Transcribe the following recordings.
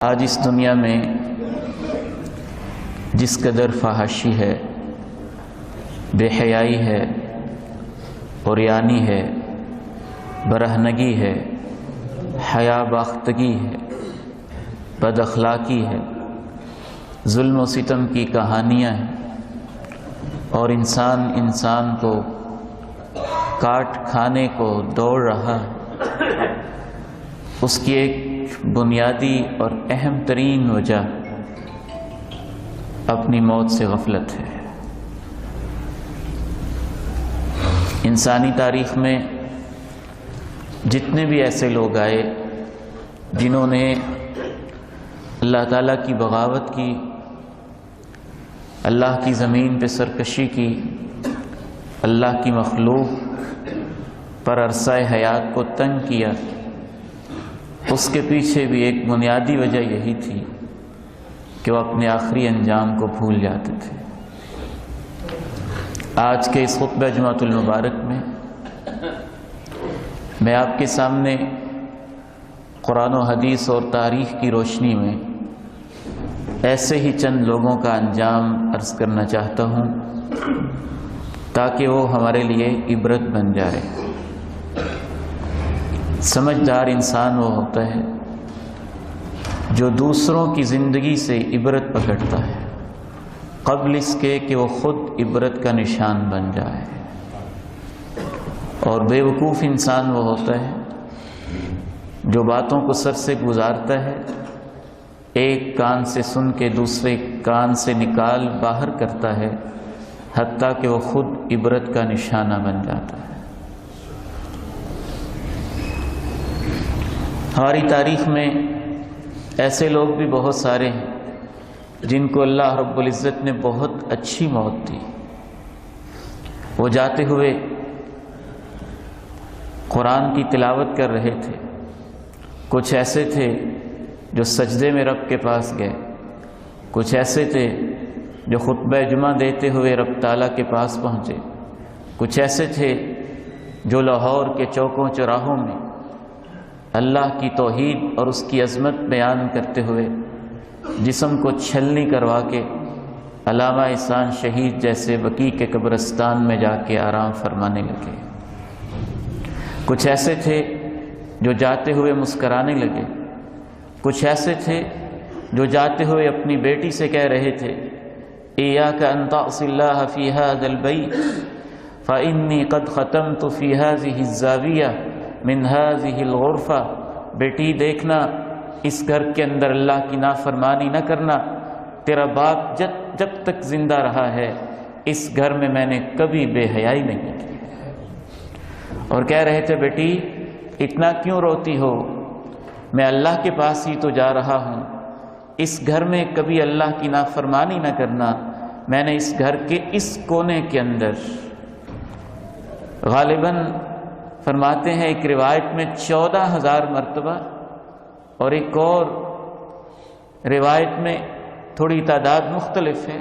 آج اس دنیا میں جس قدر فحاشی ہے، بے حیائی ہے، عریانی ہے، برہنگی ہے، حیا باختگی ہے، بد اخلاقی ہے، ظلم و ستم کی کہانیاں ہیں، اور انسان کو کاٹ کھانے کو دوڑ رہا ہے، اس کی ایک بنیادی اور اہم ترین وجہ اپنی موت سے غفلت ہے۔ انسانی تاریخ میں جتنے بھی ایسے لوگ آئے جنہوں نے اللہ تعالیٰ کی بغاوت کی، اللہ کی زمین پہ سرکشی کی، اللہ کی مخلوق پر عرصہ حیات کو تنگ کیا، اس کے پیچھے بھی ایک بنیادی وجہ یہی تھی کہ وہ اپنے آخری انجام کو بھول جاتے تھے۔ آج کے اس خطبہ جمعۃ المبارک میں آپ کے سامنے قرآن و حدیث اور تاریخ کی روشنی میں ایسے ہی چند لوگوں کا انجام عرض کرنا چاہتا ہوں تاکہ وہ ہمارے لیے عبرت بن جائے۔ سمجھدار انسان وہ ہوتا ہے جو دوسروں کی زندگی سے عبرت پکڑتا ہے قبل اس کے کہ وہ خود عبرت کا نشان بن جائے، اور بے وقوف انسان وہ ہوتا ہے جو باتوں کو سر سے گزارتا ہے، ایک کان سے سن کے دوسرے کان سے نکال باہر کرتا ہے، حتیٰ کہ وہ خود عبرت کا نشانہ بن جاتا ہے۔ ہماری تاریخ میں ایسے لوگ بھی بہت سارے ہیں جن کو اللہ رب العزت نے بہت اچھی موت دی۔ وہ جاتے ہوئے قرآن کی تلاوت کر رہے تھے، کچھ ایسے تھے جو سجدے میں رب کے پاس گئے، کچھ ایسے تھے جو خطبہ جمعہ دیتے ہوئے رب تعالیٰ کے پاس پہنچے، کچھ ایسے تھے جو لاہور کے چوکوں چوراہوں میں اللہ کی توحید اور اس کی عظمت بیان کرتے ہوئے جسم کو چھلنی کروا کے علامہ احسان شہید جیسے بقیع کے قبرستان میں جا کے آرام فرمانے لگے، کچھ ایسے تھے جو جاتے ہوئے مسکرانے لگے، کچھ ایسے تھے جو جاتے ہوئے اپنی بیٹی سے کہہ رہے تھے ایاک ان تعصی اللہ فی ھذا البیت فانی قد ختمت فی ھذہ الزاویہ من ھذہ الغرفہ، بیٹی دیکھنا اس گھر کے اندر اللہ کی نافرمانی نہ کرنا، تیرا باپ جب تک زندہ رہا ہے اس گھر میں میں نے کبھی بے حیائی نہیں کی۔ اور کہہ رہے تھے بیٹی اتنا کیوں روتی ہو، میں اللہ کے پاس ہی تو جا رہا ہوں، اس گھر میں کبھی اللہ کی نافرمانی نہ کرنا۔ میں نے اس گھر کے اس کونے کے اندر غالباً فرماتے ہیں ایک روایت میں 14,000 مرتبہ، اور ایک اور روایت میں تھوڑی تعداد مختلف ہے،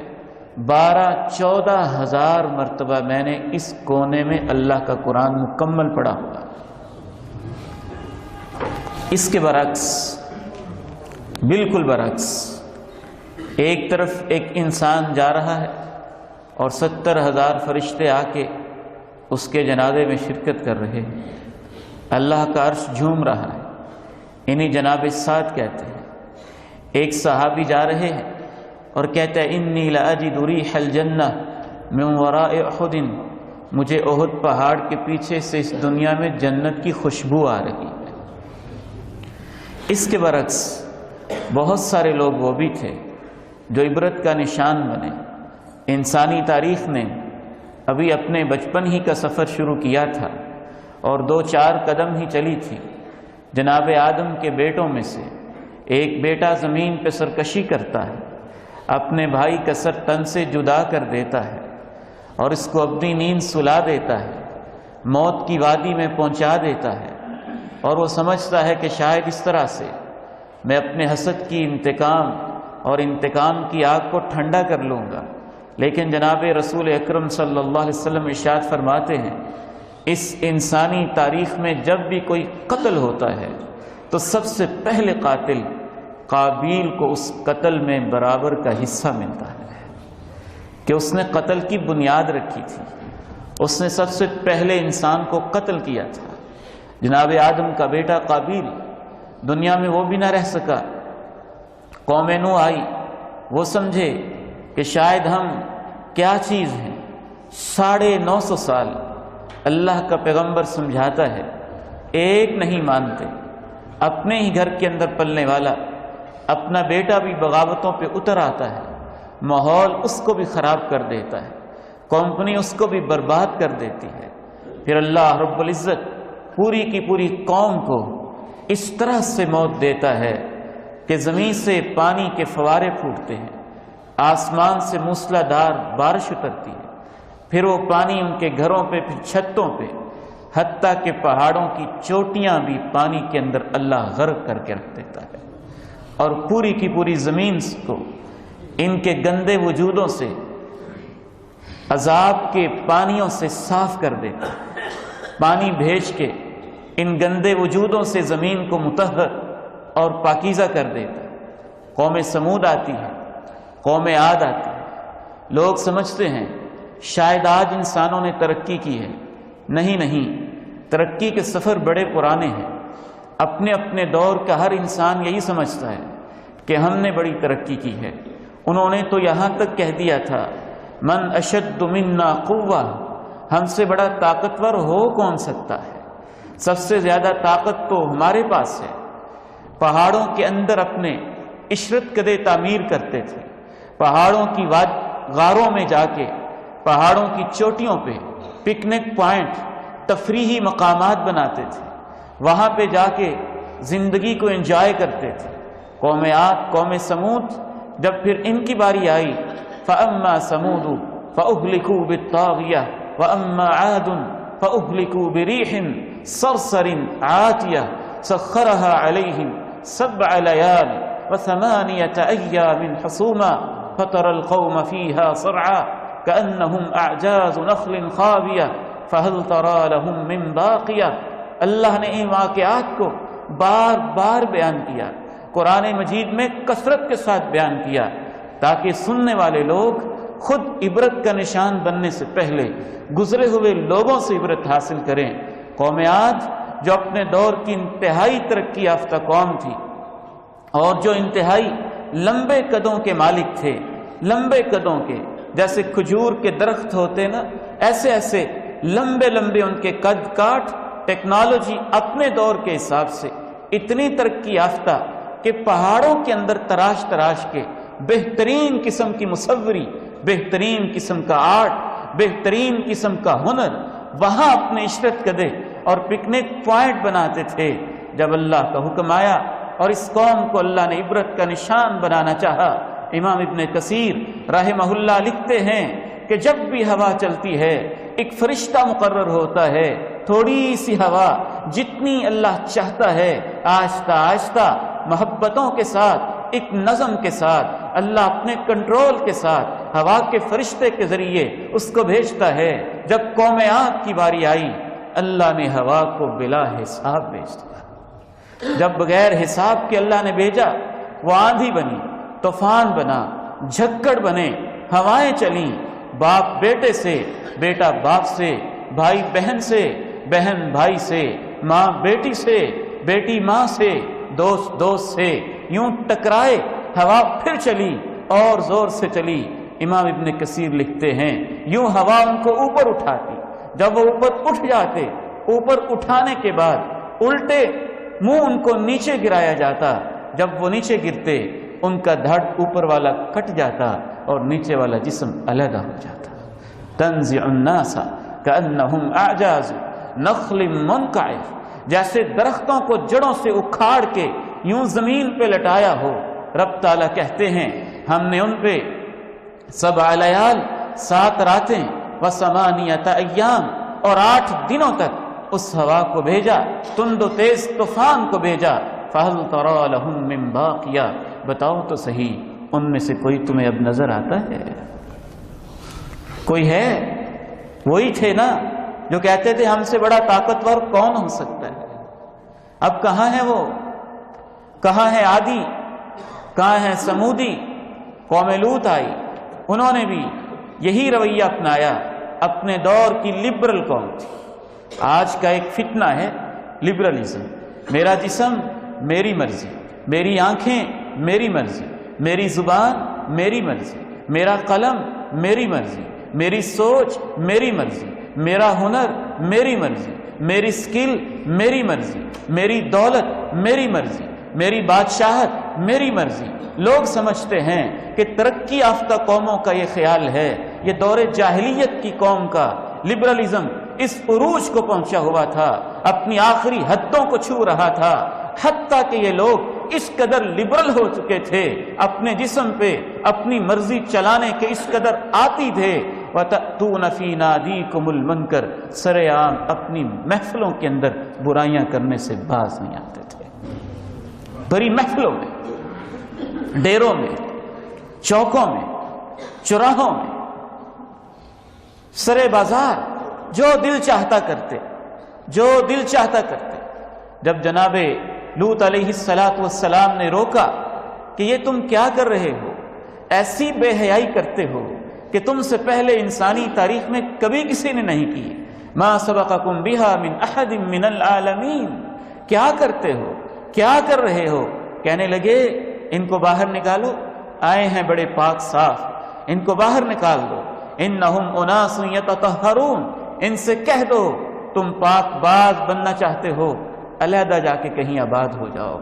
14,000 مرتبہ میں نے اس کونے میں اللہ کا قرآن مکمل پڑھا ہوا۔ اس کے برعکس، بالکل برعکس، ایک طرف ایک انسان جا رہا ہے اور 70,000 فرشتے آ کے اس کے جنازے میں شرکت کر رہے ہیں، اللہ کا عرش جھوم رہا ہے، انہیں جناب السعد کہتے ہیں۔ ایک صحابی جا رہے ہیں اور کہتے ہیں انی لاجد ریح الجنہ من وراء احد، مجھے احد پہاڑ کے پیچھے سے اس دنیا میں جنت کی خوشبو آ رہی ہے۔ اس کے برعکس بہت سارے لوگ وہ بھی تھے جو عبرت کا نشان بنے۔ انسانی تاریخ نے ابھی اپنے بچپن ہی کا سفر شروع کیا تھا اور 2-4 قدم ہی چلی تھی، جناب آدم کے بیٹوں میں سے ایک بیٹا زمین پہ سرکشی کرتا ہے، اپنے بھائی کا سر تن سے جدا کر دیتا ہے اور اس کو اپنی نیند سلا دیتا ہے، موت کی وادی میں پہنچا دیتا ہے، اور وہ سمجھتا ہے کہ شاید اس طرح سے میں اپنے حسد کی انتقام کی آگ کو ٹھنڈا کر لوں گا۔ لیکن جناب رسول اکرم صلی اللہ علیہ وسلم ارشاد فرماتے ہیں اس انسانی تاریخ میں جب بھی کوئی قتل ہوتا ہے تو سب سے پہلے قاتل قابیل کو اس قتل میں برابر کا حصہ ملتا ہے کہ اس نے قتل کی بنیاد رکھی تھی، اس نے سب سے پہلے انسان کو قتل کیا تھا۔ جناب آدم کا بیٹا قابیل دنیا میں وہ بھی نہ رہ سکا، قوم نوح آئی، وہ سمجھے کہ شاید ہم کیا چیز ہیں، 950 سال اللہ کا پیغمبر سمجھاتا ہے، ایک نہیں مانتے، اپنے ہی گھر کے اندر پلنے والا اپنا بیٹا بھی بغاوتوں پہ اتر آتا ہے، ماحول اس کو بھی خراب کر دیتا ہے، کمپنی اس کو بھی برباد کر دیتی ہے، پھر اللہ رب العزت پوری کی پوری قوم کو اس طرح سے موت دیتا ہے کہ زمین سے پانی کے فوارے پھوٹتے ہیں، آسمان سے موسلا دھار بارش اترتی ہے، پھر وہ پانی ان کے گھروں پہ، پھر چھتوں پہ، حتیٰ کہ پہاڑوں کی چوٹیاں بھی پانی کے اندر اللہ غرق کر کے رکھ دیتا ہے، اور پوری کی پوری زمین کو ان کے گندے وجودوں سے، عذاب کے پانیوں سے صاف کر دیتا ہے، پانی بھیج کے ان گندے وجودوں سے زمین کو مطہر اور پاکیزہ کر دیتا ہے۔ قوم سمود آتی ہے، قوم عاد آتی ہے، لوگ سمجھتے ہیں شاید آج انسانوں نے ترقی کی ہے، نہیں، ترقی کے سفر بڑے پرانے ہیں، اپنے اپنے دور کا ہر انسان یہی سمجھتا ہے کہ ہم نے بڑی ترقی کی ہے۔ انہوں نے تو یہاں تک کہہ دیا تھا من اشد منا قوہ، ہم سے بڑا طاقتور ہو کون سکتا ہے، سب سے زیادہ طاقت تو ہمارے پاس ہے۔ پہاڑوں کے اندر اپنے عشرت قدے تعمیر کرتے تھے، پہاڑوں کی غاروں میں جا کے، پہاڑوں کی چوٹیوں پہ پکنک پوائنٹ، تفریحی مقامات بناتے تھے، وہاں پہ جا کے زندگی کو انجوائے کرتے تھے۔ قوم عاد، قوم سمود، جب پھر ان کی باری آئی فَأَمَّا سَمُودُ فَأُهْلِكُوا بِالطَّاغِيَةِ وَأَمَّا عَادٌ فَأُهْلِكُوا بِرِيحٍ صَرْصَرٍ عَاتِيَةٍ سَخَّرَهَا عَلَيْهِمْ 7 لَيَالٍ و8 أَيَّامٍ حُسُومًا فَتَرَى الْقَوْمَ فِيهَا صَرْعَىٰ كَأَنَّهُمْ أَعْجَازُ نَخْلٍ خَاوِيَةٍ فَهَلْ تَرَىٰ لَهُم مِّن بَاقِيَةٍ۔ اللہ نے ان واقعات کو بار بار بیان کیا، قرآن مجید میں کثرت کے ساتھ بیان کیا، تاکہ سننے والے لوگ خود عبرت کا نشان بننے سے پہلے گزرے ہوئے لوگوں سے عبرت حاصل کریں۔ قوم عاد جو اپنے دور کی انتہائی ترقی یافتہ قوم تھی، اور جو انتہائی لمبے قدوں کے مالک تھے، لمبے قدوں کے، جیسے کھجور کے درخت ہوتے نا، ایسے لمبے ان کے قد کاٹ، ٹیکنالوجی اپنے دور کے حساب سے اتنی ترقی یافتہ کہ پہاڑوں کے اندر تراش کے بہترین قسم کی مصوری، بہترین قسم کا آرٹ، بہترین قسم کا ہنر وہاں اپنے عشرت قدے اور پکنک پوائنٹ بناتے تھے۔ جب اللہ کا حکم آیا اور اس قوم کو اللہ نے عبرت کا نشان بنانا چاہا، امام ابن کثیر رحمہ اللہ لکھتے ہیں کہ جب بھی ہوا چلتی ہے ایک فرشتہ مقرر ہوتا ہے، تھوڑی سی ہوا جتنی اللہ چاہتا ہے آہستہ محبتوں کے ساتھ، ایک نظم کے ساتھ، اللہ اپنے کنٹرول کے ساتھ ہوا کے فرشتے کے ذریعے اس کو بھیجتا ہے۔ جب قوم عاد کی باری آئی، اللہ نے ہوا کو بلا حساب بھیج دیا۔ جب بغیر حساب کے اللہ نے بھیجا، وہ آندھی بنی، طوفان بنا، جھکڑ بنے، ہوائیں چلیں، باپ بیٹے سے، بیٹا باپ سے، بھائی بہن سے، بہن بھائی سے، ماں بیٹی سے، بیٹی ماں سے، دوست سے، یوں ٹکرائے، ہوا پھر چلی اور زور سے چلی۔ امام ابن کثیر لکھتے ہیں یوں ہوا ان کو اوپر اٹھاتی، جب وہ اوپر اٹھ جاتے، اوپر اٹھانے کے بعد الٹے منہ ان کو نیچے گرایا جاتا، جب وہ نیچے گرتے ان کا دھڑ اوپر والا کٹ جاتا اور نیچے والا جسم علیحدہ ہو جاتا۔ تنزع الناس کأنہم اعجاز نخل منقعر، جیسے درختوں کو جڑوں سے اکھاڑ کے یوں زمین پہ لٹایا ہو۔ رب تعالیٰ کہتے ہیں ہم نے ان پہ 7 لیال 7 راتیں و8 ایام اور 8 دنوں تک اس ہوا کو بھیجا، تند و تیز طوفان کو بھیجا۔ فَهَلْ تَرَىٰ لَهُم مِّن بَاقِيَةٍ، بتاؤ تو صحیح ان میں سے کوئی تمہیں اب نظر آتا ہے؟ کوئی ہے؟ وہی تھے نا جو کہتے تھے ہم سے بڑا طاقتور کون ہو سکتا ہے؟ اب کہاں ہے وہ؟ کہاں ہے عادی؟ کہاں ہیں سمودی؟ قوم لوط آئی، انہوں نے بھی یہی رویہ اپنایا، اپنے دور کی لبرل قوم تھی۔ آج کا ایک فتنہ ہے لبرلزم، میرا جسم میری مرضی، میری آنکھیں میری مرضی، میری زبان میری مرضی، میرا قلم میری مرضی، میری سوچ میری مرضی، میرا ہنر میری مرضی، میری سکل میری مرضی، میری دولت میری مرضی، میری بادشاہت میری مرضی۔ لوگ سمجھتے ہیں کہ ترقی یافتہ قوموں کا یہ خیال ہے، یہ دور جاہلیت کی قوم کا لبرلزم اس عروج کو پہنچا ہوا تھا، اپنی آخری حدوں کو چھو رہا تھا، حتیٰ کہ یہ لوگ اس قدر لبرل ہو چکے تھے، اپنے جسم پہ اپنی مرضی چلانے کے اس قدر آتی تھے۔ وَتَأْتُونَ فِي نَادِيكُمُ الْمُنْكَرَ، سر عام اپنی محفلوں کے اندر برائیاں کرنے سے باز نہیں آتے تھے۔ بڑی محفلوں میں، ڈیروں میں، چوکوں میں، چوراہوں میں، سرے بازار جو دل چاہتا کرتے، جو دل چاہتا کرتے۔ جب جناب لوط علیہ السلام نے روکا کہ یہ تم کیا کر رہے ہو، ایسی بے حیائی کرتے ہو کہ تم سے پہلے انسانی تاریخ میں کبھی کسی نے نہیں کی، ما سبقکم بہا من احد من العالمین، کیا کرتے ہو، کیا کر رہے ہو؟ کہنے لگے ان کو باہر نکالو، آئے ہیں بڑے پاک صاف، ان کو باہر نکال دو، انہم اناس یتطہرون، ان سے کہہ دو تم پاک باز بننا چاہتے ہو، علیحدہ جا کے کہیں آباد ہو جاؤ،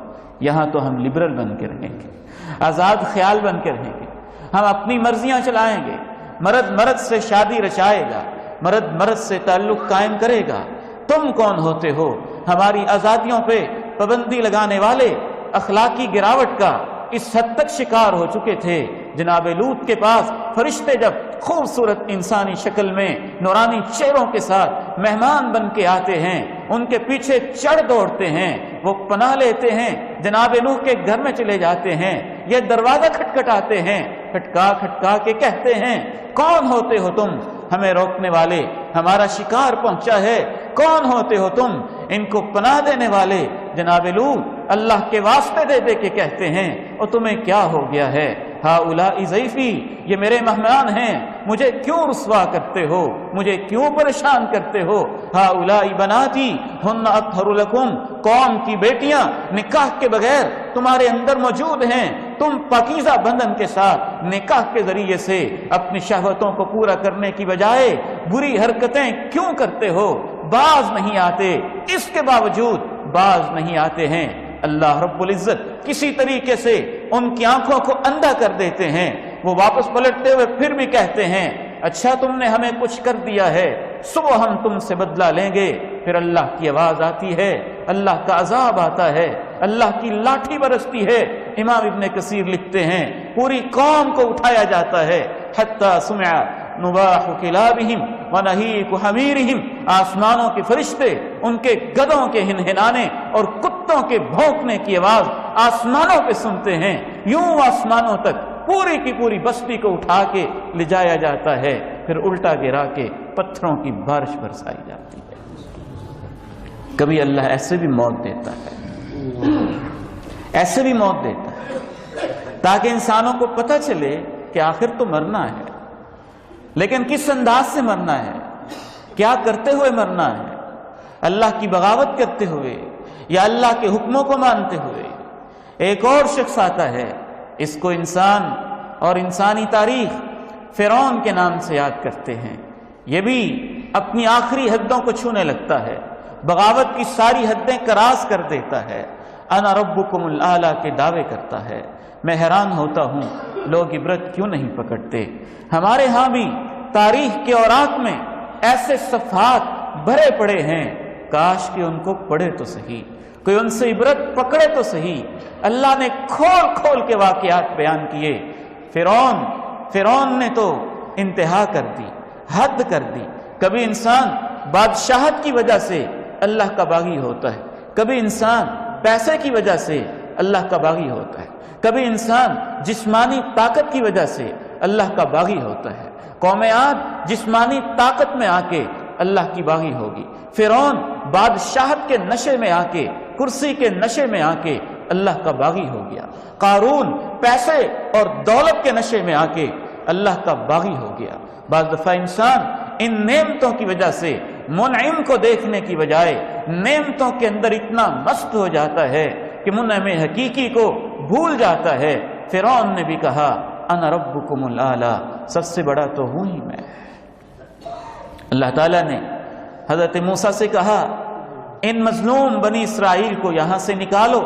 یہاں تو ہم لبرل بن کے رہیں گے، آزاد خیال بن کے رہیں گے، ہم اپنی مرضیاں چلائیں گے، مرد مرد سے شادی رچائے گا، مرد مرد سے تعلق قائم کرے گا۔ تم کون ہوتے ہو ہماری آزادیوں پہ پابندی لگانے والے؟ اخلاقی گراوٹ کا اس حد تک شکار ہو چکے تھے۔ جناب لوط کے پاس فرشتے جب خوبصورت انسانی شکل میں نورانی چہروں کے ساتھ مہمان بن کے آتے ہیں، ان کے پیچھے چڑھ دوڑتے ہیں، وہ پناہ لیتے ہیں، جناب نوح کے گھر میں چلے جاتے ہیں، یہ دروازہ کھٹکھٹاتے ہیں، کھٹکا کھٹکا کے کہتے ہیں کون ہوتے ہو تم ہمیں روکنے والے، ہمارا شکار پہنچا ہے، کون ہوتے ہو تم ان کو پناہ دینے والے؟ جناب لوط اللہ کے واسطے دے دے کے کہتے ہیں اور تمہیں کیا ہو گیا ہے؟ ہؤلاء ضیفی، یہ میرے مہمان ہیں، مجھے کیوں رسوا کرتے ہو، مجھے کیوں پریشان کرتے ہو؟ ہؤلاء بناتی ہن اطہر لکم، قوم کی بیٹیاں نکاح کے بغیر تمہارے اندر موجود ہیں، تم پاکیزہ بندھن کے ساتھ نکاح کے ذریعے سے اپنی شہوتوں کو پورا کرنے کی بجائے بری حرکتیں کیوں کرتے ہو؟ باز نہیں آتے، اس کے باوجود باز نہیں آتے ہیں۔ اللہ رب العزت کسی طریقے سے ان کی آنکھوں کو اندھا کر دیتے ہیں، وہ واپس پلٹتے ہوئے پھر بھی کہتے ہیں اچھا تم نے ہمیں کچھ کر دیا ہے، صبح ہم تم سے بدلہ لیں گے۔ پھر اللہ کی آواز آتی ہے، اللہ کا عذاب آتا ہے، اللہ کی لاٹھی برستی ہے۔ امام ابن کثیر لکھتے ہیں پوری قوم کو اٹھایا جاتا ہے، حتی سمع نباح کلابہم ونہیق حمیرہم، آسمانوں کے فرشتے ان کے گدھوں کے ہنہنانے اور کتوں کے بھونکنے کی آواز آسمانوں پہ سنتے ہیں، یوں آسمانوں تک پوری کی پوری بستی کو اٹھا کے لے جایا جاتا ہے، پھر الٹا گرا کے پتھروں کی بارش برسائی جاتی ہے۔ کبھی اللہ ایسے بھی موت دیتا ہے، ایسے بھی موت دیتا ہے تاکہ انسانوں کو پتہ چلے کہ آخر تو مرنا ہے، لیکن کس انداز سے مرنا ہے، کیا کرتے ہوئے مرنا ہے، اللہ کی بغاوت کرتے ہوئے یا اللہ کے حکموں کو مانتے ہوئے۔ ایک اور شخص آتا ہے، اس کو انسان اور انسانی تاریخ فرعون کے نام سے یاد کرتے ہیں، یہ بھی اپنی آخری حدوں کو چھونے لگتا ہے، بغاوت کی ساری حدیں کراس کر دیتا ہے، انا ربکم الاعلی کے دعوے کرتا ہے۔ میں حیران ہوتا ہوں لوگ عبرت کیوں نہیں پکڑتے۔ ہمارے ہاں بھی تاریخ کے اوراق میں ایسے صفحات بھرے پڑے ہیں، کاش کہ ان کو پڑھے تو صحیح، کوئی ان سے عبرت پکڑے تو صحیح۔ اللہ نے کھول کھول کے واقعات بیان کیے۔ فرعون نے تو انتہا کر دی، حد کر دی۔ کبھی انسان بادشاہت کی وجہ سے اللہ کا باغی ہوتا ہے، کبھی انسان پیسے کی وجہ سے اللہ کا باغی ہوتا ہے، کبھی انسان جسمانی طاقت کی وجہ سے اللہ کا باغی ہوتا ہے۔ قوم عاد جسمانی طاقت میں آ کے اللہ کی باغی ہوگی، فرعون بادشاہت کے نشے میں آ کے، کرسی کے نشے میں آ کے اللہ کا باغی ہو گیا۔ قارون پیسے اور دولت کے نشے میں آ کے اللہ کا باغی ہو گیا۔ بعض دفعہ انسان ان نعمتوں کی وجہ سے منعم کو دیکھنے کی بجائے نعمتوں کے اندر اتنا مست ہو جاتا ہے کہ منعم حقیقی کو بھول جاتا ہے۔ فرعون نے بھی کہا انا ربکم الاعلی، سب سے بڑا تو ہوں ہی میں۔ اللہ تعالیٰ نے حضرت موسیٰ سے کہا ان مظلوم بنی اسرائیل کو یہاں سے نکالو،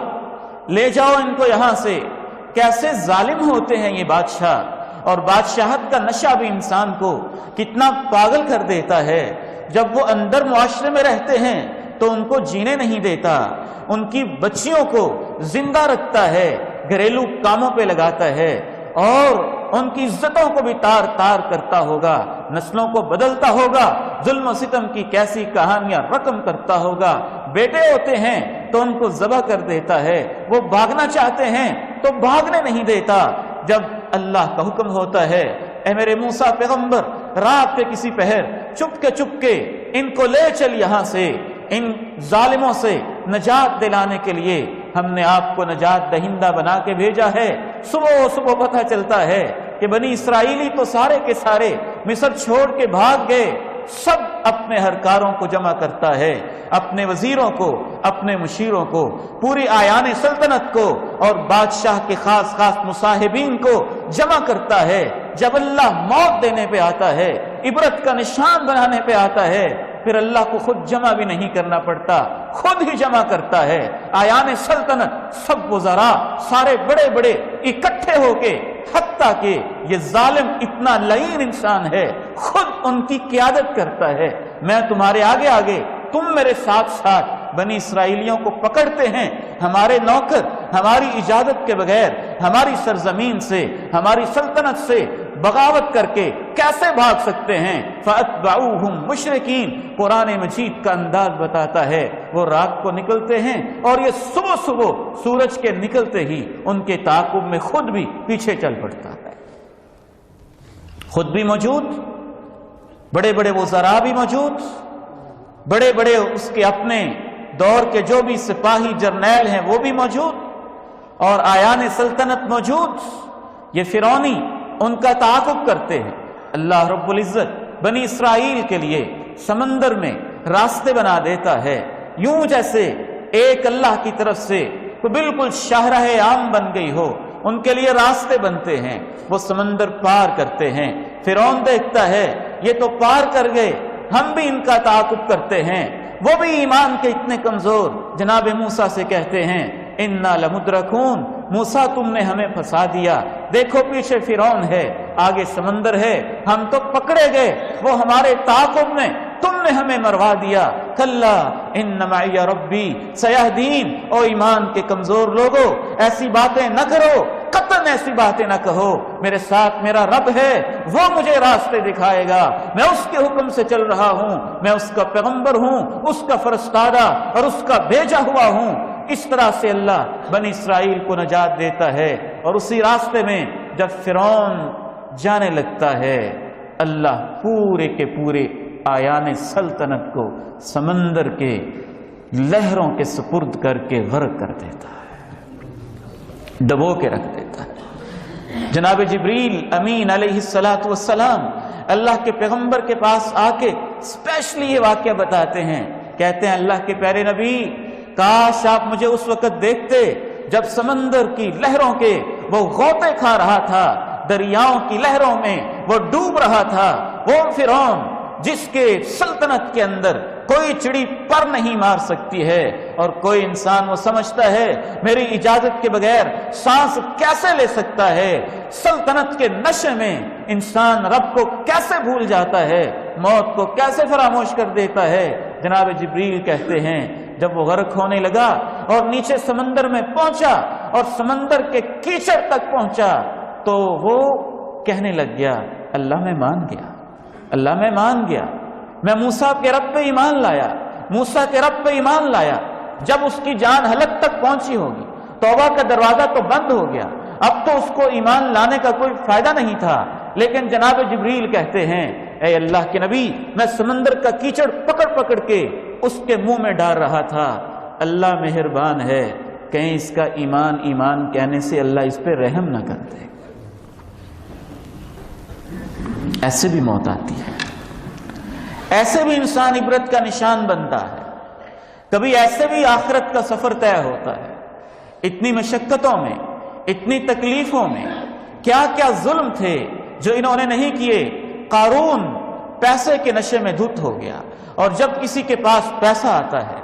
لے جاؤ ان کو یہاں سے۔ کیسے ظالم ہوتے ہیں یہ بادشاہ، اور بادشاہت کا نشہ بھی انسان کو کتنا پاگل کر دیتا ہے۔ جب وہ اندر معاشرے میں رہتے ہیں تو ان کو جینے نہیں دیتا، ان کی بچیوں کو زندہ رکھتا ہے، گھریلو کاموں پہ لگاتا ہے، اور ان کی عزتوں کو بھی تار تار کرتا ہوگا، نسلوں کو بدلتا ہوگا، ظلم و ستم کی کیسی کہانیاں رقم کرتا ہوگا۔ بیٹے ہوتے ہیں تو ان کو ذبح کر دیتا ہے، وہ بھاگنا چاہتے ہیں تو بھاگنے نہیں دیتا۔ جب اللہ کا حکم ہوتا ہے اے میرے موسیٰ پیغمبر، رات کے کسی پہر چپ کے ان کو لے چل یہاں سے، ان ظالموں سے نجات دلانے کے لیے ہم نے آپ کو نجات دہندہ بنا کے بھیجا ہے۔ صبح پتہ چلتا ہے کہ بنی اسرائیلی تو سارے کے سارے مصر چھوڑ کے بھاگ گئے۔ سب اپنے ہرکاروں کو جمع کرتا ہے، اپنے وزیروں کو، اپنے مشیروں کو، پوری آیان سلطنت کو اور بادشاہ کے خاص مصاحبین کو جمع کرتا ہے۔ جب اللہ موت دینے پہ آتا ہے، عبرت کا نشان بنانے پہ آتا ہے، پھر اللہ کو خود جمع بھی نہیں کرنا پڑتا، خود ہی جمع کرتا ہے۔ آیان سلطنت سب وزراء سارے بڑے بڑے اکٹھے ہو کے، حتیٰ کہ یہ ظالم اتنا لعین انسان ہے خود ان کی قیادت کرتا ہے، میں تمہارے آگے آگے، تم میرے ساتھ ساتھ۔ بنی اسرائیلیوں کو پکڑتے ہیں ہمارے نوکر، ہماری اجازت کے بغیر ہماری سرزمین سے، ہماری سلطنت سے بغاوت کر کے کیسے بھاگ سکتے ہیں؟ فَأَتْبَعُوهُمْ مُشْرِكِينَ قرآن مجید کا انداز بتاتا ہے، وہ رات کو نکلتے ہیں اور یہ صبح سورج کے نکلتے ہی ان کے تعاقب میں خود بھی پیچھے چل پڑتا ہے۔ خود بھی موجود، بڑے بڑے وزراء بھی موجود، بڑے بڑے اس کے اپنے دور کے جو بھی سپاہی جرنیل ہیں وہ بھی موجود، اور آیان سلطنت موجود۔ یہ فرعونی ان کا تعاقب کرتے ہیں۔ اللہ رب العزت بنی اسرائیل کے لیے سمندر میں راستے بنا دیتا ہے، یوں جیسے ایک اللہ کی طرف سے کوئی بالکل شاہراہ عام بن گئی ہو، ان کے لیے راستے بنتے ہیں، وہ سمندر پار کرتے ہیں۔ فرعون دیکھتا ہے یہ تو پار کر گئے، ہم بھی ان کا تعاقب کرتے ہیں۔ وہ بھی ایمان کے اتنے کمزور جناب موسیٰ سے کہتے ہیں اِنَّا لَمُدْرَكُونَ، موسیٰ تم نے ہمیں پھنسا دیا، دیکھو پیچھے فرعون ہے، آگے سمندر ہے، ہم تو پکڑے گئے، وہ ہمارے تعاقب میں، تم نے ہمیں مروا دیا۔ کلا ان معی ربی سیہدین، او ایمان کے کمزور لوگوں ایسی باتیں نہ کرو، قطعاً ایسی باتیں نہ کہو، میرے ساتھ میرا رب ہے، وہ مجھے راستے دکھائے گا، میں اس کے حکم سے چل رہا ہوں، میں اس کا پیغمبر ہوں، اس کا فرستادہ اور اس کا بھیجا ہوا ہوں۔ اس طرح سے اللہ بنی اسرائیل کو نجات دیتا ہے، اور اسی راستے میں جب فرعون جانے لگتا ہے، اللہ پورے کے پورے آیان سلطنت کو سمندر کے لہروں کے سپرد کر کے غرق کر دیتا ہے، ڈبو کے رکھ دیتا ہے۔ جناب جبریل امین علیہ السلام اللہ کے پیغمبر کے پاس آ کے اسپیشلی یہ واقعہ بتاتے ہیں، کہتے ہیں اللہ کے پیارے نبی، کاش آپ مجھے اس وقت دیکھتے جب سمندر کی لہروں کے وہ غوطے کھا رہا تھا، دریاؤں کی لہروں میں وہ ڈوب رہا تھا، وہ فرعون جس کے سلطنت کے اندر کوئی چڑی پر نہیں مار سکتی ہے، اور کوئی انسان وہ سمجھتا ہے میری اجازت کے بغیر سانس کیسے لے سکتا ہے، سلطنت کے نشے میں انسان رب کو کیسے بھول جاتا ہے، موت کو کیسے فراموش کر دیتا ہے۔ جناب جبریل کہتے ہیں جب وہ غرق ہونے لگا اور نیچے سمندر میں پہنچا اور سمندر کے کیچڑ تک پہنچا، تو وہ کہنے لگ گیا اللہ میں مان گیا، اللہ میں مان گیا، میں موسیٰ کے رب پہ ایمان لایا، موسیٰ کے رب پہ ایمان لایا۔ جب اس کی جان حلق تک پہنچی ہوگی، توبہ کا دروازہ تو بند ہو گیا، اب تو اس کو ایمان لانے کا کوئی فائدہ نہیں تھا، لیکن جناب جبریل کہتے ہیں اے اللہ کے نبی، میں سمندر کا کیچڑ پکڑ پکڑ کے اس کے منہ میں ڈال رہا تھا، اللہ مہربان ہے، کہیں اس کا ایمان ایمان کہنے سے اللہ اس پہ رحم نہ کر دے. ایسے بھی موت آتی ہے، ایسے بھی انسان عبرت کا نشان بنتا ہے. کبھی ایسے بھی آخرت کا سفر طے ہوتا ہے. اتنی مشقتوں میں، اتنی تکلیفوں میں کیا کیا ظلم تھے جو انہوں نے نہیں کیے. قارون پیسے کے نشے میں دھت ہو گیا، اور جب کسی کے پاس پیسہ آتا ہے،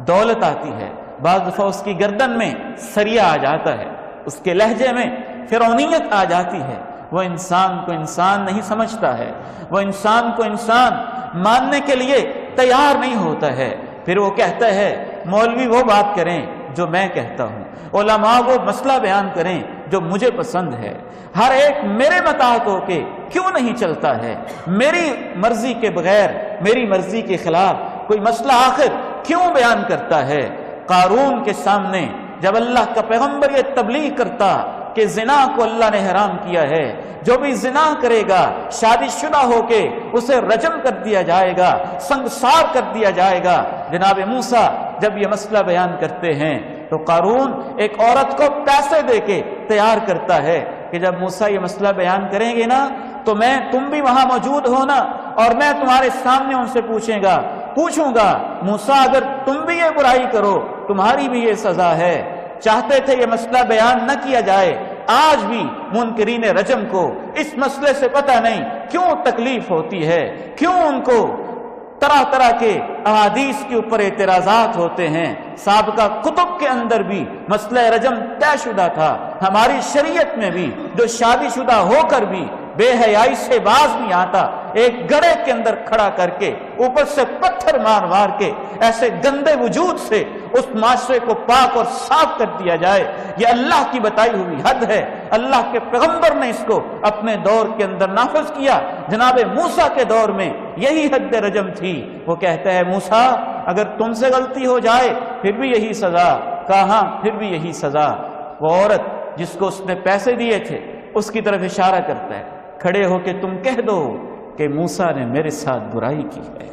دولت آتی ہے، بعض دفعہ اس کی گردن میں سریا آ جاتا ہے، اس کے لہجے میں فرعونیت آ جاتی ہے. وہ انسان کو انسان نہیں سمجھتا ہے، وہ انسان کو انسان ماننے کے لیے تیار نہیں ہوتا ہے. پھر وہ کہتا ہے مولوی وہ بات کریں جو میں کہتا ہوں، علماء وہ مسئلہ بیان کریں جو مجھے پسند ہے. ہر ایک میرے مطابق ہو کے کیوں نہیں چلتا ہے؟ میری مرضی کے بغیر، میری مرضی کے خلاف کوئی مسئلہ آخر کیوں بیان کرتا ہے؟ قارون کے سامنے جب اللہ کا پیغمبر یہ تبلیغ کرتا کہ زنا کو اللہ نے حرام کیا ہے، جو بھی زنا کرے گا شادی شدہ ہو کے اسے رجم کر دیا جائے گا، سنگسار کر دیا جائے گا. جناب موسیٰ جب یہ مسئلہ بیان کرتے ہیں تو قارون ایک عورت کو پیسے دے کے تیار کرتا ہے کہ جب موسیٰ یہ مسئلہ بیان کریں گے نا تو تم بھی وہاں موجود ہونا، اور میں تمہارے سامنے ان سے پوچھوں گا موسیٰ اگر تم بھی یہ برائی کرو تمہاری بھی یہ سزا ہے. چاہتے تھے یہ مسئلہ بیان نہ کیا جائے. آج بھی منکرین رجم کو اس مسئلے سے پتہ نہیں کیوں تکلیف ہوتی ہے، کیوں ان کو طرح طرح کے احادیث کے اوپر اعتراضات ہوتے ہیں. سابقہ کتب کے اندر بھی مسئلہ رجم طے شدہ تھا. ہماری شریعت میں بھی جو شادی شدہ ہو کر بھی بے حیائی سے باز نہیں آتا، ایک گڑھے کے اندر کھڑا کر کے اوپر سے پتھر مار کے ایسے گندے وجود سے اس معاشرے کو پاک اور صاف کر دیا جائے، یہ اللہ کی بتائی ہوئی حد ہے. اللہ کے پیغمبر نے اس کو اپنے دور کے اندر نافذ کیا. جناب موسیٰ کے دور میں یہی حد رجم تھی. وہ کہتا ہے موسیٰ اگر تم سے غلطی ہو جائے پھر بھی یہی سزا. کہاں پھر بھی یہی سزا. وہ عورت جس کو اس نے پیسے دیے تھے اس کی طرف اشارہ کرتا ہے، کھڑے ہو کے تم کہہ دو کہ موسیٰ نے میرے ساتھ برائی کی ہے.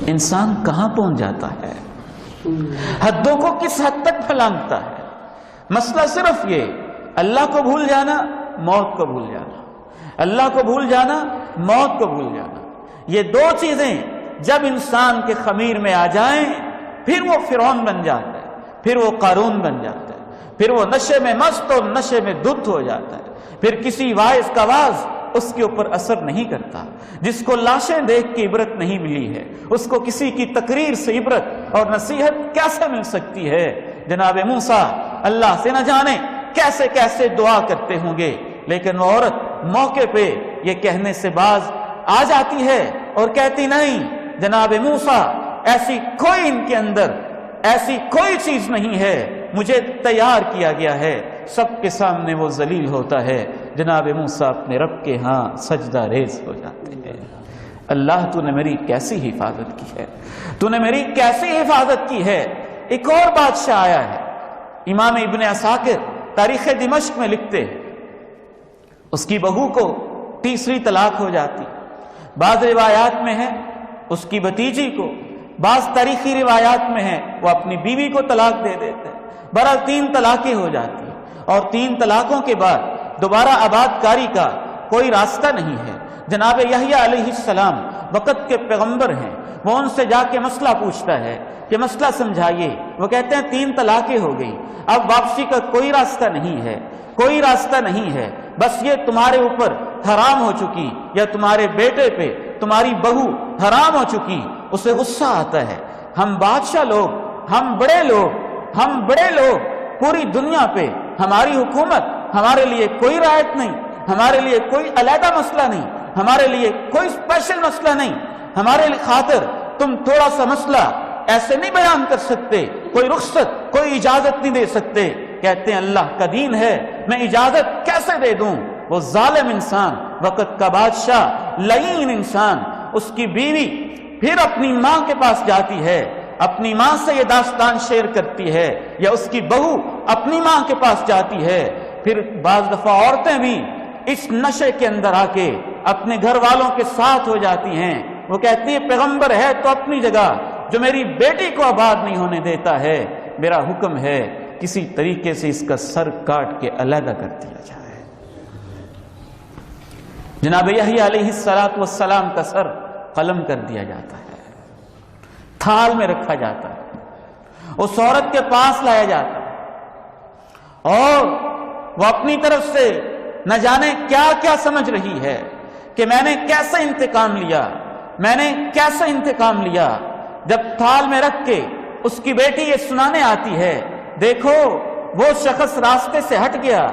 انسان کہاں پہنچ جاتا ہے، حدوں کو کس حد تک پھلانگتا ہے. مسئلہ صرف یہ اللہ کو بھول جانا، موت کو بھول جانا. اللہ کو بھول جانا، موت کو بھول جانا. یہ دو چیزیں جب انسان کے خمیر میں آ جائیں پھر وہ فرعون بن جاتا ہے، پھر وہ قارون بن جاتا ہے، پھر وہ نشے میں مست اور نشے میں دھت ہو جاتا ہے. پھر کسی واعظ کا واعظ اس کے اوپر اثر نہیں کرتا. جس کو لاشیں دیکھ کے عبرت نہیں ملی ہے اس کو کسی کی تقریر سے عبرت اور نصیحت کیسے مل سکتی ہے؟ جناب موسیٰ اللہ سے نہ جانے کیسے کیسے دعا کرتے ہوں گے، لیکن وہ عورت موقع پہ یہ کہنے سے باز آ جاتی ہے اور کہتی نہیں جناب موسیٰ ایسی کوئی ان کے اندر ایسی کوئی چیز نہیں ہے، مجھے تیار کیا گیا ہے. سب کے سامنے وہ ذلیل ہوتا ہے. جناب موسیٰ اپنے رب کے ہاں سجدہ ریز ہو جاتے ہیں. اللہ تو نے میری کیسی حفاظت کی ہے، تو نے میری کیسی حفاظت کی ہے. ایک اور بادشاہ آیا ہے، امام ابن عساکر تاریخ دمشق میں لکھتے ہیں اس کی بہو کو تیسری طلاق ہو جاتی. بعض روایات میں ہے اس کی بھتیجی کو، بعض تاریخی روایات میں ہے وہ اپنی بیوی کو طلاق دے دیتے. بہرحال 3 طلاقیں ہو جاتی اور 3 طلاقوں کے بعد دوبارہ آباد کاری کا کوئی راستہ نہیں ہے. جناب یحییٰ علیہ السلام وقت کے پیغمبر ہیں، وہ ان سے جا کے مسئلہ پوچھتا ہے کہ مسئلہ سمجھائیے. وہ کہتے ہیں 3 طلاقیں ہو گئی، اب واپسی کا کوئی راستہ نہیں ہے، کوئی راستہ نہیں ہے. بس یہ تمہارے اوپر حرام ہو چکی یا تمہارے بیٹے پہ تمہاری بہو حرام ہو چکی. اسے غصہ آتا ہے. ہم بادشاہ لوگ، ہم بڑے لوگ پوری دنیا پہ ہماری حکومت، ہمارے لیے کوئی رعایت نہیں، ہمارے لیے کوئی علیحدہ مسئلہ نہیں، ہمارے لیے کوئی اسپیشل مسئلہ نہیں. ہمارے خاطر تم تھوڑا سا مسئلہ ایسے نہیں بیان کر سکتے، کوئی رخصت، کوئی اجازت نہیں دے سکتے. کہتے ہیں اللہ کا دین ہے، میں اجازت کیسے دے دوں؟ وہ ظالم انسان، وقت کا بادشاہ، لعین انسان، اس کی بیوی پھر اپنی ماں کے پاس جاتی ہے، اپنی ماں سے یہ داستان شیئر کرتی ہے، یا اس کی بہو اپنی ماں کے پاس جاتی ہے. پھر بعض دفعہ عورتیں بھی اس نشے کے اندر آ کے اپنے گھر والوں کے ساتھ ہو جاتی ہیں. وہ کہتی ہے پیغمبر ہے تو اپنی جگہ، جو میری بیٹی کو آباد نہیں ہونے دیتا ہے، میرا حکم ہے کسی طریقے سے اس کا سر کاٹ کے علیحدہ کر دیا جائے۔ جناب یحییٰ علیہ السلام کا سر قلم کر دیا جاتا ہے، تھال میں رکھا جاتا ہے، اس عورت کے پاس لایا جاتا ہے اور وہ اپنی طرف سے نہ جانے کیا کیا سمجھ رہی ہے کہ میں نے کیسے انتقام لیا، میں نے کیسے انتقام لیا۔ جب تھال میں رکھ کے اس کی بیٹی یہ سنانے آتی ہے، دیکھو وہ شخص راستے سے ہٹ گیا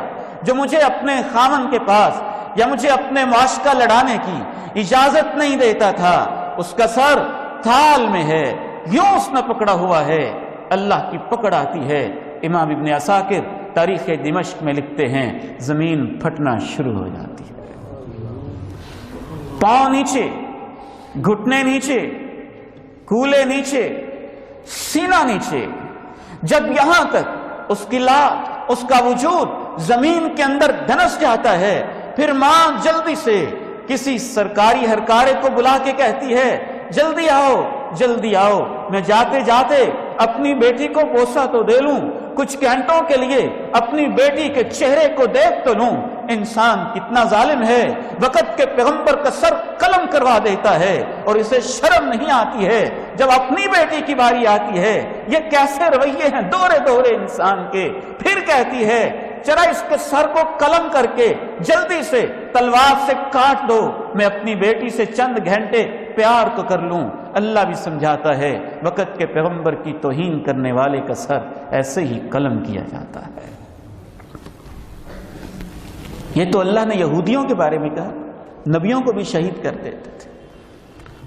جو مجھے اپنے خاوند کے پاس یا مجھے اپنے معاشقہ لڑانے کی اجازت نہیں دیتا تھا، اس کا سر تھال میں ہے، یوں اس نے پکڑا ہوا ہے۔ اللہ کی پکڑ آتی ہے۔ امام ابن عساکر تاریخ دمشق میں لکھتے ہیں زمین پھٹنا شروع ہو جاتی ہے، پاؤں نیچے، گھٹنے نیچے، کولے نیچے، سینہ نیچے، جب یہاں تک اس کی لاش، اس کا وجود زمین کے اندر دھنس جاتا ہے، پھر ماں جلدی سے کسی سرکاری ہرکارے کو بلا کے کہتی ہے جلدی آؤ، جلدی آؤ، میں جاتے جاتے اپنی بیٹی کو بوسہ تو دے لوں، کچھ گھنٹوں کے لیے اپنی بیٹی کے چہرے کو دیکھ تو لوں۔ انسان کتنا ظالم ہے، وقت کے پیغمبر کا سر قلم کروا دیتا ہے اور اسے شرم نہیں آتی ہے جب اپنی بیٹی کی باری آتی ہے۔ یہ کیسے رویے ہیں دورے دورے انسان کے۔ پھر کہتی ہے چرا اس کے سر کو قلم کر کے جلدی سے تلوار سے کاٹ دو، میں اپنی بیٹی سے چند گھنٹے پیار تو کر لوں۔ اللہ بھی سمجھاتا ہے وقت کے پیغمبر کی توہین کرنے والے کا سر ایسے ہی قلم کیا جاتا ہے۔ یہ تو اللہ نے یہودیوں کے بارے میں کہا، نبیوں کو بھی شہید کر دیتے تھے۔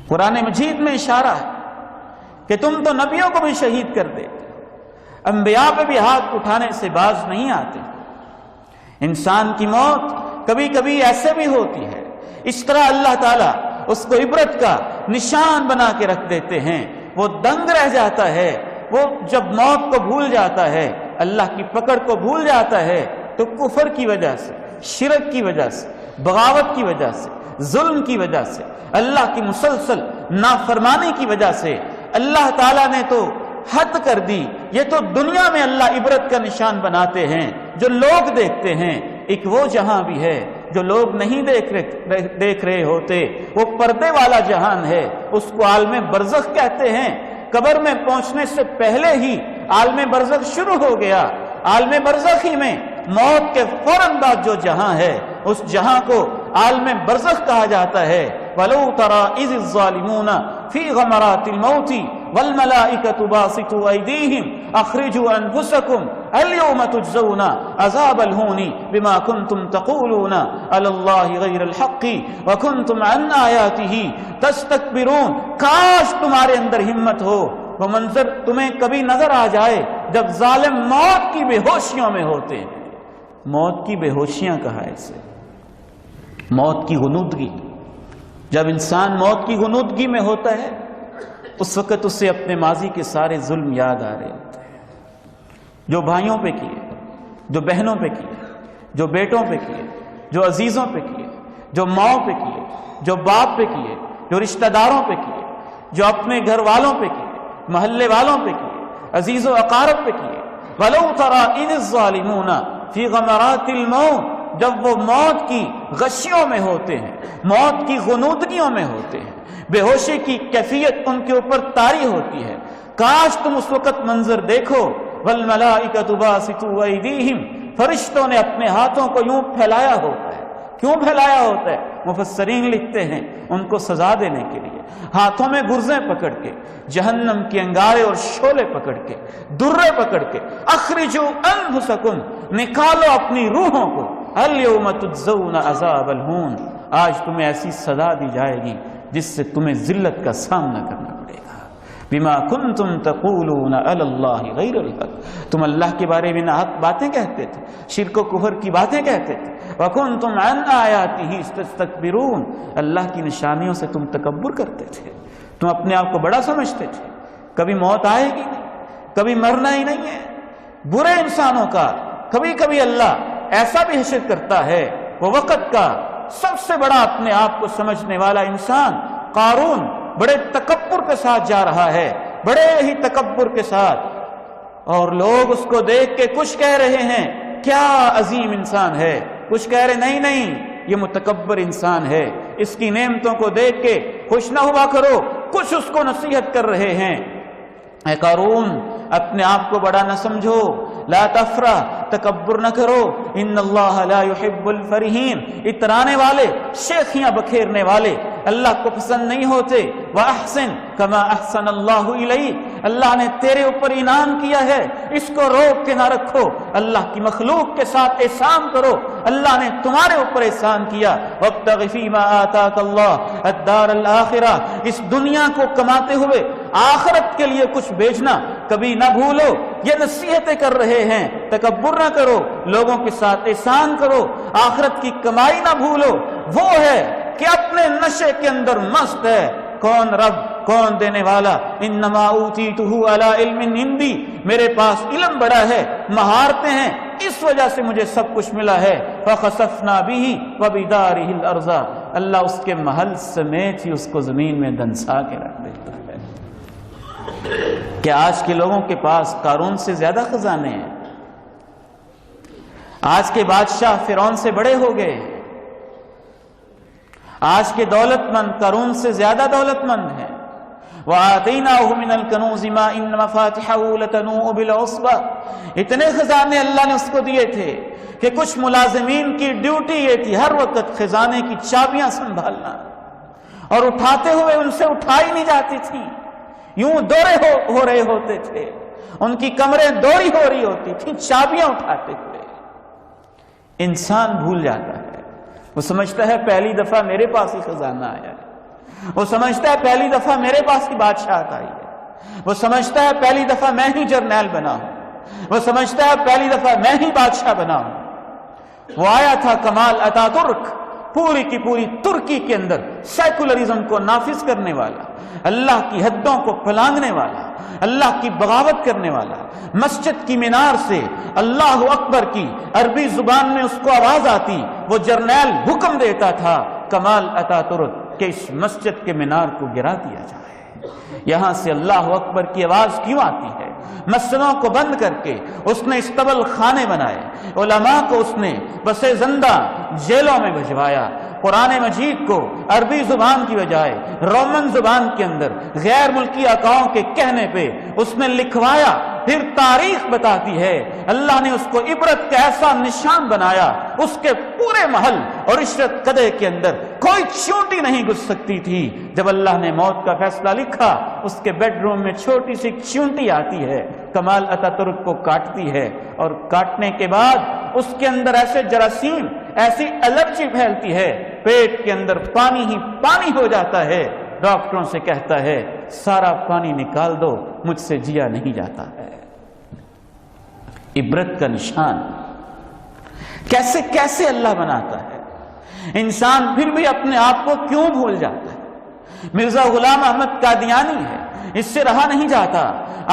قرآن مجید میں اشارہ ہے کہ تم تو نبیوں کو بھی شہید کر دیتے، انبیاء پہ بھی ہاتھ اٹھانے سے باز نہیں آتے۔ انسان کی موت کبھی کبھی ایسے بھی ہوتی ہے، اس طرح اللہ تعالیٰ اس کو عبرت کا نشان بنا کے رکھ دیتے ہیں، وہ دنگ رہ جاتا ہے۔ وہ جب موت کو بھول جاتا ہے، اللہ کی پکڑ کو بھول جاتا ہے، تو کفر کی وجہ سے، شرک کی وجہ سے، بغاوت کی وجہ سے، ظلم کی وجہ سے، اللہ کی مسلسل نافرمانی کی وجہ سے اللہ تعالیٰ نے تو حد کر دی۔ یہ تو دنیا میں اللہ عبرت کا نشان بناتے ہیں جو لوگ دیکھتے ہیں۔ ایک وہ جہاں بھی ہے جو لوگ نہیں دیکھ رہے ہوتے، وہ پردے والا جہان ہے، اس کو عالم برزخ کہتے ہیں۔ قبر میں پہنچنے سے پہلے ہی عالم برزخ شروع ہو گیا۔ عالم برزخ ہی میں موت کے فوراً بعد جو جہاں ہے، اس جہاں کو عالم برزخ کہا جاتا ہے۔ وَلَوْ تَرَى إِذِ الظَّالِمُونَ فِي غَمَرَاتِ الْمَوْتِ وَالْمَلَائِكَةُ بَاسِطُو أَيْدِيهِمْ أَخْرِجُوا أَنفُسَكُمْ الْيَوْمَ تُجْزَوْنَ عَذَابَ الْهُونِ بِمَا كُنْتُمْ تَقُولُونَ عَلَى اللَّهِ غَيْرَ الْحَقِّ وَكُنْتُمْ عَنْ آيَاتِهِ تَسْتَكْبِرُونَ۔ کاش تمہارے اندر ہمت ہو، وہ منظر تمہیں کبھی نظر آ جائے جب ظالم موت کی بے ہوشیوں میں ہوتے ہیں۔ موت کی بے ہوشیاں کہا ہے اسے، موت کی غنودگی۔ جب انسان موت کی غنودگی میں ہوتا ہے، اس وقت اسے اپنے ماضی کے سارے ظلم یاد آ رہے ہوتے ہیں، جو بھائیوں پہ کیے، جو بہنوں پہ کیے، جو بیٹوں پہ کیے، جو عزیزوں پہ کیے، جو ماؤں پہ کیے، جو باپ پہ کیے، جو رشتہ داروں پہ کیے، جو اپنے گھر والوں پہ کیے، محلے والوں پہ کیے، عزیز و اقارب پہ کیے۔ وَلَوْ تَرَى إِذِ الظَّالِمُونَ فِي غَمَرَاتِ الْمَوْتِ، جب وہ موت کی غشیوں میں ہوتے ہیں، موت کی غنودگیوں میں ہوتے ہیں، بے ہوشی کی کیفیت ان کے اوپر طاری ہوتی ہے۔ کاش تم اس وقت منظر دیکھو۔ وَالْمَلَائِكَةُ بَاسِطُو أَيْدِيهِمْ، فرشتوں نے اپنے ہاتھوں کو یوں پھیلایا ہوتا ہے۔ کیوں پھیلایا ہوتا ہے؟ مفسرین لکھتے ہیں ان کو سزا دینے کے لیے، ہاتھوں میں گرزیں پکڑ کے، جہنم کے انگارے اور شعلے پکڑ کے، درے پکڑ کے، اخرجوا انفسکم، نکالو اپنی روحوں کو، الیوم تجزون عذاب الہون، آج تمہیں ایسی سزا دی جائے گی جس سے تمہیں ذلت کا سامنا کرنا پڑے گا۔ بما کنتم تقولون علی اللہ غیر الحق، تم اللہ کے بارے میں ناحق باتیں کہتے تھے، شرک و کفر کی باتیں کہتے تھے۔ وکنتم عن آیاتہ تستکبرون، اللہ کی نشانیوں سے تم تکبر کرتے تھے، تم اپنے آپ کو بڑا سمجھتے تھے۔ کبھی موت آئے گی نہیں، کبھی مرنا ہی نہیں ہے۔ برے انسانوں کا کبھی کبھی اللہ ایسا بھی حشر کرتا ہے۔ وہ وقت کا سب سے بڑا اپنے آپ کو سمجھنے والا انسان قارون بڑے تکبر کے ساتھ جا رہا ہے، بڑے ہی تکبر کے ساتھ اور لوگ اس کو دیکھ کے کچھ کہہ رہے ہیں کیا عظیم انسان ہے، کچھ کہہ رہے نہیں نہیں یہ متکبر انسان ہے، اس کی نعمتوں کو دیکھ کے خوش نہ ہوا کرو، کچھ اس کو نصیحت کر رہے ہیں، اے قارون اپنے آپ کو بڑا نہ سمجھو، لا تفرح، تکبر نہ کرو، ان اللہ لا يحب الفرحین، اترانے والے، شیخیاں بکھیرنے والے اللہ کو پسند نہیں ہوتے، وَأَحْسِن كَمَا أَحْسَنَ اللَّهُ إِلَيْكَ، اللہ نے تیرے اوپر انعام کیا ہے، اس کو روک کے نہ رکھو، اللہ کی مخلوق کے ساتھ احسان کرو، اللہ نے تمہارے اوپر احسان کیا، وَابْتَغِ فِي مَا آتَاكَ اللَّهُ الدَّارَ الْآخِرَةَ، اس دنیا کو کماتے ہوئے آخرت کے لیے کچھ بیچنا کبھی نہ بھولو، یہ نصیحتیں کر رہے ہیں، تکبر نہ کرو، لوگوں کے ساتھ احسان کرو، آخرت کی کمائی نہ بھولو، وہ ہے کہ اپنے نشے کے اندر مست ہے، کون رب، کون دینے والا، انما اوتیتہ علی علم عندی، میرے پاس علم بڑا ہے، مہارتیں ہیں، اس وجہ سے مجھے سب کچھ ملا ہے، فخسفنا بہ وبدارہ الارض، اللہ اس کے محل سمیت ہی اس کو زمین میں دنسا کے رکھ دیتا ہے۔ کہ آج کے لوگوں کے پاس قارون سے زیادہ خزانے ہیں، آج کے بادشاہ فرعون سے بڑے ہو گئے، آج کے دولت مند قارون سے زیادہ دولت مند ہیں، وَآتَيْنَاهُ مِنَ الْكَنُوزِ مَا إِنَّ مَفَاتِحَهُ لَتَنُوءُ بِالْعُصْبَةِ، اتنے خزانے اللہ نے اس کو دیے تھے کہ کچھ ملازمین کی ڈیوٹی یہ تھی ہر وقت خزانے کی چابیاں سنبھالنا، اور اٹھاتے ہوئے ان سے اٹھائی نہیں جاتی تھی، یوں دورے ہو رہے ہوتے تھے، ان کی کمریں دوری ہو رہی ہوتی تھی چابیاں اٹھاتے ہوئے۔ انسان بھول جاتا ہے، وہ سمجھتا ہے پہلی دفعہ میرے پاس ہی خزانہ آیا ہے، وہ سمجھتا ہے پہلی دفعہ میرے پاس ہی بادشاہت آئی ہے، وہ سمجھتا ہے پہلی دفعہ میں ہی جرنیل بنا ہوں، وہ سمجھتا ہے پہلی دفعہ میں ہی بادشاہ بنا ہوں۔ وہ آیا تھا کمال اتا ترک، پوری کی پوری ترکی کے اندر سیکولرزم کو نافذ کرنے والا، اللہ کی حدوں کو پھلانگنے والا، اللہ کی بغاوت کرنے والا، مسجد کی مینار سے اللہ اکبر کی عربی زبان میں اس کو آواز آتی، وہ جرنیل حکم دیتا تھا کمال اتا ترک کہ اس مسجد کے مینار کو گرا دیا جائے۔ یہاں سے اللہ اکبر کی آواز کیوں آتی ہے؟ مسجدوں کو بند کر کے اس نے استبل خانے بنائے، علماء کو اس نے بس زندہ جیلوں میں بھجوایا، قرآن مجید کو عربی زبان کی بجائے رومن زبان کے اندر غیر ملکی آقاؤں کے کہنے پہ اس نے لکھوایا۔ پھر تاریخ بتاتی ہے اللہ نے اس کو عبرت کا ایسا نشان بنایا، اس کے پورے محل اور عشرت قدے کے اندر کوئی چونٹی نہیں گھس سکتی تھی۔ جب اللہ نے موت کا فیصلہ لکھا، اس کے بیڈ روم میں چھوٹی سی چونٹی آتی ہے، کمال اتا ترک کو کاٹتی ہے، اور کاٹنے کے بعد اس کے اندر ایسے جراثیم، ایسی الرجی پھیلتی ہے، پیٹ کے اندر پانی ہی پانی ہو جاتا ہے۔ ڈاکٹروں سے کہتا ہے سارا پانی نکال دو، مجھ سے جیا نہیں جاتا ہے۔ عبرت کا نشان کیسے کیسے اللہ بناتا ہے، انسان پھر بھی اپنے آپ کو کیوں بھول جاتا ہے۔ مرزا غلام احمد قادیانی ہے، اس سے رہا نہیں جاتا،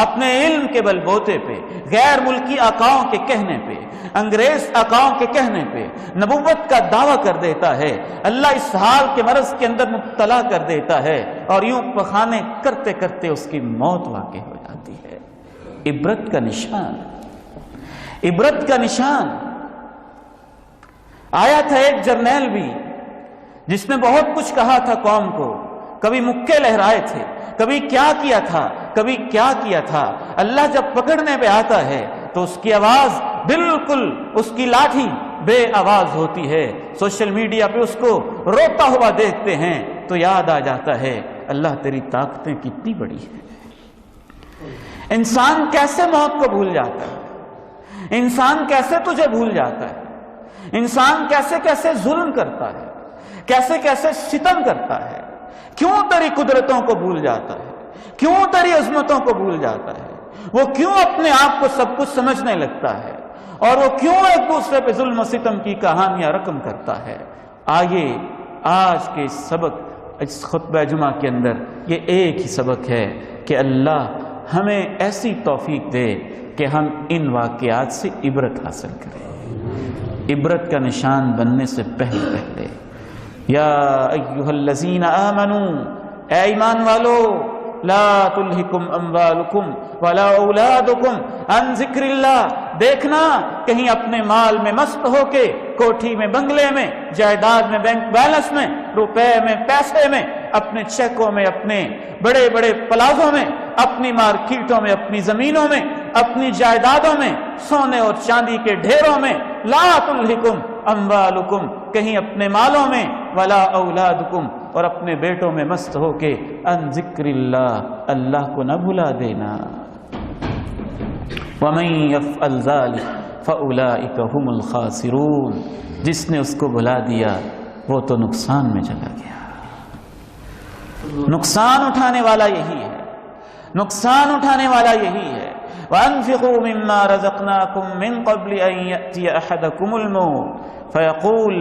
اپنے علم کے بل بوتے پہ، غیر ملکی آقاؤں کے کہنے پہ، انگریز آقاؤں کے کہنے پہ نبوت کا دعویٰ کر دیتا ہے، اللہ اس حال کے مرض کے اندر مبتلا کر دیتا ہے، اور یوں پخانے کرتے کرتے اس کی موت واقع ہو جاتی ہے۔ عبرت کا نشان، عبرت کا نشان۔ آیا تھا ایک جرنیل بھی جس نے بہت کچھ کہا تھا قوم کو، کبھی مکے لہرائے تھے، کبھی کیا کیا تھا، کبھی کیا کیا تھا۔ اللہ جب پکڑنے پہ آتا ہے تو اس کی آواز بالکل، اس کی لاٹھی بے آواز ہوتی ہے۔ سوشل میڈیا پہ اس کو روتا ہوا دیکھتے ہیں تو یاد آ جاتا ہے اللہ تیری طاقتیں کتنی بڑی ہیں۔ انسان کیسے موت کو بھول جاتا ہے، انسان کیسے تجھے بھول جاتا ہے، انسان کیسے کیسے ظلم کرتا ہے، کیسے کیسے ستم کرتا ہے، کیوں تیری قدرتوں کو بھول جاتا ہے، کیوں تیری عظمتوں کو بھول جاتا ہے، وہ کیوں اپنے آپ کو سب کچھ سمجھنے لگتا ہے، اور وہ کیوں ایک دوسرے پہ ظلم و ستم کی کہانیاں رقم کرتا ہے۔ آئیے آج کے سبق، اس خطبہ جمعہ کے اندر یہ ایک ہی سبق ہے کہ اللہ ہمیں ایسی توفیق دے کہ ہم ان واقعات سے عبرت حاصل کریں، عبرت کا نشان بننے سے پہلے۔ یا ایھا الذین آمنوا، اے ایمان والو، لا تلہکم اموالکم ولا اولادکم عن ذکر اللہ، دیکھنا کہیں اپنے مال میں مست ہو کے، کوٹھی میں، بنگلے میں، جائیداد میں، بینک بیلنس میں، روپے میں، پیسے میں، اپنے چیکوں میں، اپنے بڑے بڑے پلازوں میں، اپنی مارکیٹوں میں، اپنی زمینوں میں، اپنی جائیدادوں میں، سونے اور چاندی کے ڈھیروں میں، لا تلہکم اموالکم، کہیں اپنے مالوں میں، ولا اولادکم، اور اپنے بیٹوں میں مست ہو کے، ان ذکر اللہ، اللہ کو نہ بھلا دینا۔ وَمَن يَفْعَلْ ذَلِكَ فَأُولَٰئِكَ هُمُ الْخَاسِرُونَ، جس نے اس کو بھلا دیا وہ تو نقصان میں چلا گیا۔ نقصان اٹھانے والا یہی ہے، نقصان اٹھانے والا یہی ہے۔ وَأَنفِقُوا مِمَّا رَزَقْنَاكُم مِّن قَبْلِ أَن يَأْتِيَ أَحَدَكُمُ الْمَوْتُ فَيَقُولُ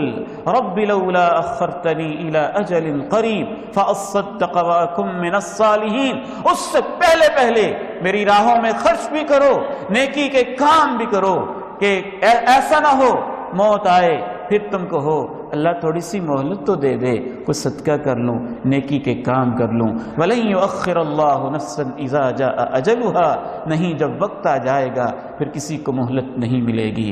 رَبِّ لَوْلَا أَخَّرْتَنِي إِلَىٰ أَجَلٍ قَرِيبٍ فَأَصَّدَّقَ وَأَكُن مِّنَ الصَّالِحِينَ، اس سے پہلے میری راہوں میں خرچ بھی کرو، نیکی کے کام بھی کرو، کہ ایسا نہ ہو موت آئے پھر تم کو ہو اللہ تھوڑی سی مہلت تو دے دے، کچھ صدقہ کر لوں، نیکی کے کام کر لوں۔ وَلَن يُؤَخِّرَ اللَّهُ نَفْسًا إِذَا جَاءَ أَجَلُهَا، نہیں جب وقت آ جائے گا پھر کسی کو مہلت نہیں ملے گی۔